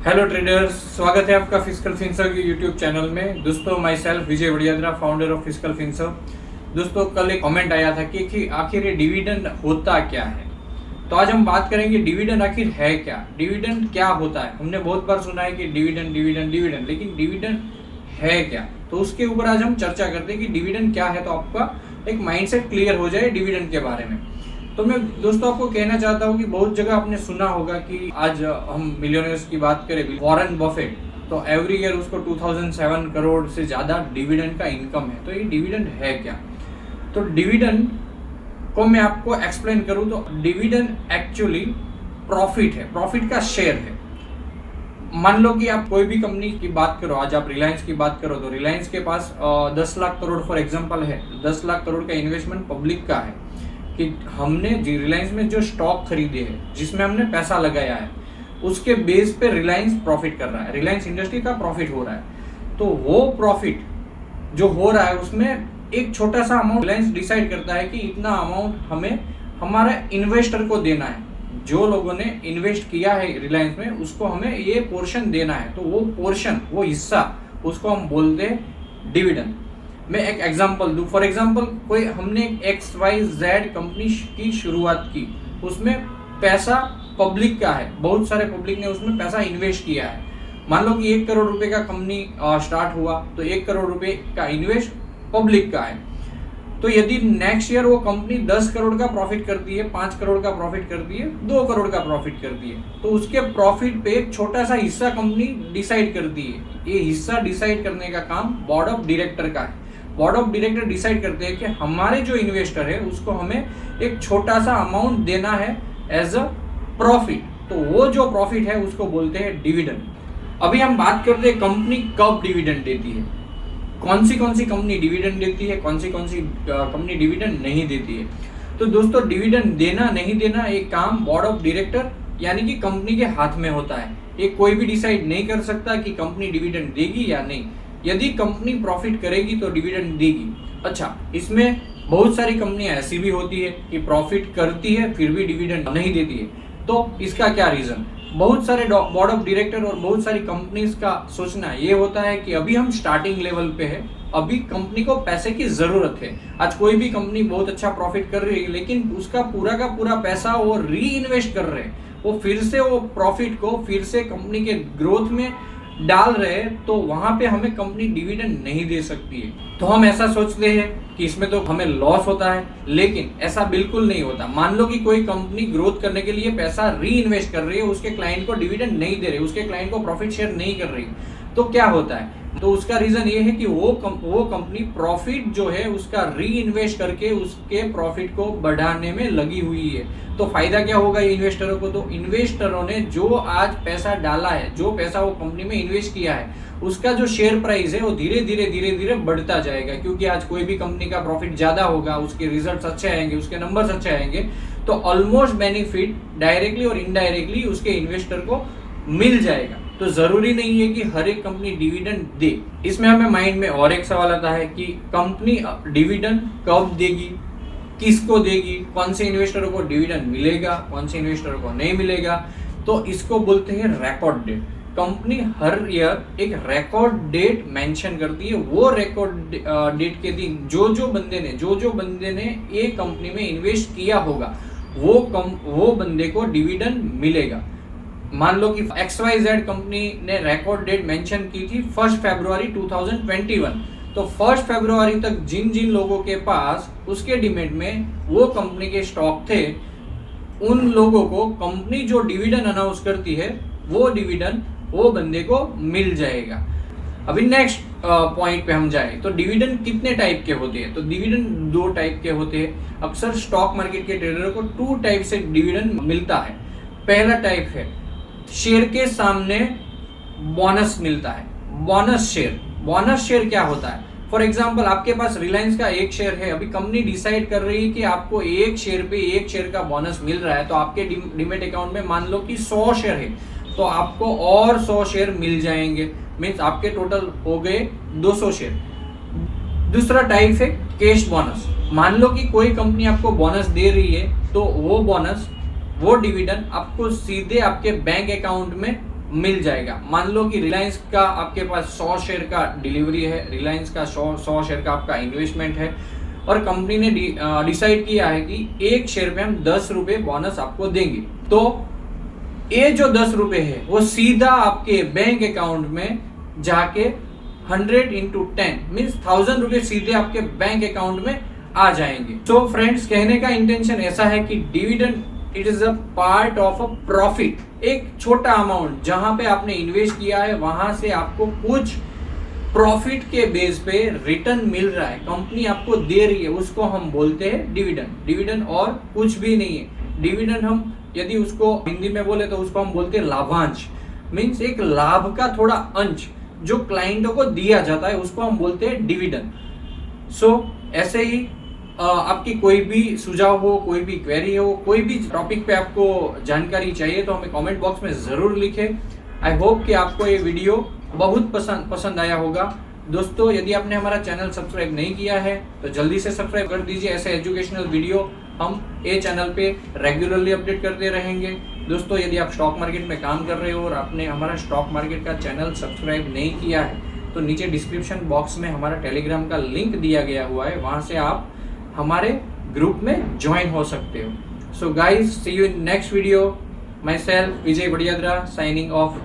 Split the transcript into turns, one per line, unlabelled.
Hello traders, स्वागत है आपका फिजिकल फिनसर्व के यूट्यूब चैनल में। दोस्तों, my self Vijay Vadiyadra, founder of Physical Finserv. दोस्तों, कल एक कमेंट आया था कि आखिर ये डिविडेंड होता क्या है। तो आज हम बात करेंगे डिविडेंड आखिर है क्या, डिविडेंड क्या होता है। हमने बहुत बार सुना है कि डिविडेंड डिविडेंड डिविडेंड, लेकिन डिविडेंड है क्या, तो उसके ऊपर आज हम चर्चा करते हैं कि डिविडेंड क्या है, तो आपका एक माइंडसेट क्लियर हो जाए डिविडेंड के बारे में। तो मैं दोस्तों आपको कहना चाहता हूँ कि बहुत जगह आपने सुना होगा कि आज हम मिलियनर्स की बात करें, वॉरेन बफेट, तो एवरी ईयर उसको 2007 करोड़ से ज़्यादा डिविडेंड का इनकम है। तो ये डिविडेंड है क्या, तो डिविडेंड को मैं आपको एक्सप्लेन करूँ तो डिविडेंड एक्चुअली प्रॉफिट है, प्रॉफिट का शेयर है। मान लो कि आप कोई भी कंपनी की बात करो, आज आप रिलायंस की बात करो तो रिलायंस के पास 10 लाख करोड़ फॉर एग्जांपल है। 10 लाख करोड़ का इन्वेस्टमेंट पब्लिक का है कि हमने रिलायंस में जो स्टॉक खरीदे हैं, जिसमें हमने पैसा लगाया है, उसके बेस पे रिलायंस प्रॉफिट कर रहा है, रिलायंस इंडस्ट्री का प्रॉफिट हो रहा है। तो वो प्रॉफिट जो हो रहा है उसमें एक छोटा सा अमाउंट रिलायंस डिसाइड करता है कि इतना अमाउंट हमें हमारे इन्वेस्टर को देना है। जो लोगों ने इन्वेस्ट किया है रिलायंस में, उसको हमें ये पोर्शन देना है। तो वो पोर्शन, वो हिस्सा, उसको हम बोलते हैं डिविडेंड। मैं एक एग्जांपल दूं, फॉर एग्जांपल कोई हमने XYZ कंपनी की शुरुआत की, उसमें पैसा पब्लिक का है, बहुत सारे पब्लिक ने उसमें पैसा इन्वेस्ट किया है। मान लो कि 1 करोड़ रुपए का कंपनी स्टार्ट हुआ, तो 1 करोड़ रुपए का इन्वेस्ट पब्लिक का है। तो यदि नेक्स्ट ईयर वो कंपनी 10 करोड़ का प्रॉफिट करती है, 5 करोड़ का प्रॉफिट करती है, 2 करोड़ का प्रॉफिट करती है, तो उसके प्रॉफिट पे एक छोटा सा हिस्सा कंपनी डिसाइड करती है। ये हिस्सा डिसाइड करने का काम बोर्ड ऑफ डायरेक्टर का है। बोर्ड ऑफ डायरेक्टर डिसाइड करते हैं कि हमारे जो इन्वेस्टर है उसको हमें एक छोटा सा अमाउंट देना है एज अ प्रॉफिट। तो वो जो प्रॉफिट है उसको बोलते हैं डिविडेंड। अभी हम बात करते हैं कंपनी कब डिविडेंड देती है, कौन सी कंपनी डिविडेंड देती है, कौन सी कंपनी डिविडेंड नहीं देती है। तो दोस्तों, डिविडेंड देना नहीं देना एक काम बोर्ड ऑफ डायरेक्टर यानी कि कंपनी के हाथ में होता है। ये कोई भी डिसाइड नहीं कर सकता कि कंपनी डिविडेंड देगी या नहीं। यदि कंपनी प्रॉफिट करेगी तो डिविडेंड देगी। अच्छा, इसमें बहुत सारी कंपनियां ऐसी भी होती है कि प्रॉफिट करती है फिर भी डिविडेंड नहीं देती है। तो इसका क्या रीजन, बहुत सारे बोर्ड ऑफ डायरेक्टर और बहुत सारी कंपनीज का सोचना ये होता है कि अभी हम स्टार्टिंग लेवल पे है, अभी कंपनी को पैसे की जरूरत है। आज कोई भी कंपनी बहुत अच्छा प्रॉफिट कर रही है, लेकिन उसका पूरा का पूरा पैसा वो री इन्वेस्ट कर रहे हैं, वो फिर से वो प्रॉफिट को फिर से कंपनी के ग्रोथ में डाल रहे, तो वहां पे हमें कंपनी डिविडेंड नहीं दे सकती है। तो हम ऐसा सोचते हैं कि इसमें तो हमें लॉस होता है, लेकिन ऐसा बिल्कुल नहीं होता। मान लो कि कोई कंपनी ग्रोथ करने के लिए पैसा री इन्वेस्ट कर रही है, उसके क्लाइंट को डिविडेंड नहीं दे रही, उसके क्लाइंट को प्रॉफिट शेयर नहीं कर रही, तो क्या होता है, तो उसका रीजन ये है कि वो कंपनी प्रॉफिट जो है उसका री इन्वेस्ट करके उसके प्रॉफिट को बढ़ाने में लगी हुई है। तो फायदा क्या होगा इन्वेस्टरों को, तो इन्वेस्टरों ने जो आज पैसा डाला है, जो पैसा वो कंपनी में इन्वेस्ट किया है, उसका जो शेयर प्राइस है वो धीरे धीरे बढ़ता जाएगा। क्योंकि आज कोई भी कंपनी का प्रॉफिट ज्यादा होगा, उसके रिजल्ट्स अच्छे आएंगे, उसके नंबर्स अच्छे आएंगे, तो ऑलमोस्ट बेनिफिट डायरेक्टली और इनडायरेक्टली उसके इन्वेस्टर को मिल जाएगा। तो जरूरी नहीं है कि हर एक कंपनी डिविडेंड दे। इसमें हमें माइंड में और एक सवाल आता है कि कंपनी डिविडेंड कब देगी, किसको देगी, कौन से इन्वेस्टरों को डिविडेंड मिलेगा, कौन से इन्वेस्टरों को नहीं मिलेगा। तो इसको बोलते हैं रिकॉर्ड डेट। कंपनी हर ईयर एक रिकॉर्ड डेट मेंशन करती है। वो रिकॉर्ड डेट के दिन जो बंदे ने एक कंपनी में इन्वेस्ट किया होगा, वो बंदे को डिविडेंड मिलेगा। मान लो कि XYZ कंपनी ने रिकॉर्ड डेट मेंशन की थी 1 फरवरी 2021। तो 1 फरवरी तक जिन लोगों के पास उसके डिमेट में वो कंपनी के स्टॉक थे, उन लोगों को कंपनी जो डिविडेंड अनाउंस करती है वो डिविडेंड वो बंदे को मिल जाएगा। अभी नेक्स्ट पॉइंट पे हम जाए तो डिविडेंड कितने टाइप के होते हैं, तो डिविडेंड 2 टाइप के होते हैं। अक्सर स्टॉक मार्केट के ट्रेडर को 2 टाइप से डिविडेंड मिलता है। पहला टाइप है शेयर के सामने बोनस मिलता है, बोनस शेयर। बोनस शेयर क्या होता है, फॉर एग्जांपल आपके पास रिलायंस का 1 शेयर है, अभी कंपनी डिसाइड कर रही है कि आपको 1 शेयर पे 1 शेयर का बोनस मिल रहा है, तो आपके डीमैट अकाउंट में मान लो कि 100 शेयर है, तो आपको और 100 शेयर मिल जाएंगे, मीन्स आपके टोटल हो गए 200 शेयर। दूसरा टाइप है कैश बोनस। मान लो कि कोई कंपनी आपको बोनस दे रही है, तो वो बोनस, वो डिविडेंड आपको सीधे आपके बैंक अकाउंट में मिल जाएगा। मान लो कि रिलायंस का आपके पास 100 शेयर का डिलीवरी है, रिलायंस का 100 शेयर का आपका इन्वेस्टमेंट है और कंपनी ने डिसाइड किया है कि एक शेयर पे हम 10 रुपए बोनस आपको देंगे। तो ये जो 10 रुपए है वो सीधा आपके बैंक अकाउंट में जाके 100 into 10 मीन्स 1000 रुपए सीधे आपके बैंक अकाउंट में आ जाएंगे। तो फ्रेंड्स, कहने का इंटेंशन ऐसा है कि dividend it is a part of a profit. एक छोटा अमाउंट जहां पे आपने इन्वेस्ट किया है वहां से आपको कुछ प्रॉफिट के बेस पे रिटर्न मिल रहा है, कंपनी आपको दे रही है, उसको हम बोलते हैं डिविडेंड। डिविडेंड और कुछ भी नहीं है। डिविडेंड हम यदि उसको हिंदी में बोले तो उसको हम बोलते हैं लाभांश। मीन्स एक लाभ का थोड़ा अंश जो क्लाइंटों को दिया जाता है उसको हम बोलते हैं डिविडेंड। सो ऐसे ही आपकी कोई भी सुझाव हो, कोई भी क्वेरी हो, कोई भी टॉपिक पे आपको जानकारी चाहिए तो हमें कमेंट बॉक्स में ज़रूर लिखें। आई होप कि आपको ये वीडियो बहुत पसंद आया होगा। दोस्तों, यदि आपने हमारा चैनल सब्सक्राइब नहीं किया है तो जल्दी से सब्सक्राइब कर दीजिए। ऐसे एजुकेशनल वीडियो हम ये चैनल पे रेगुलरली अपडेट करते रहेंगे। दोस्तों, यदि आप स्टॉक मार्केट में काम कर रहे हो और आपने हमारा स्टॉक मार्केट का चैनल सब्सक्राइब नहीं किया है तो नीचे डिस्क्रिप्शन बॉक्स में हमारा टेलीग्राम का लिंक दिया गया हुआ है, वहाँ से आप हमारे ग्रुप में ज्वाइन हो सकते हो। So guys, see you in next video. My self Vijay Badiyadra signing of.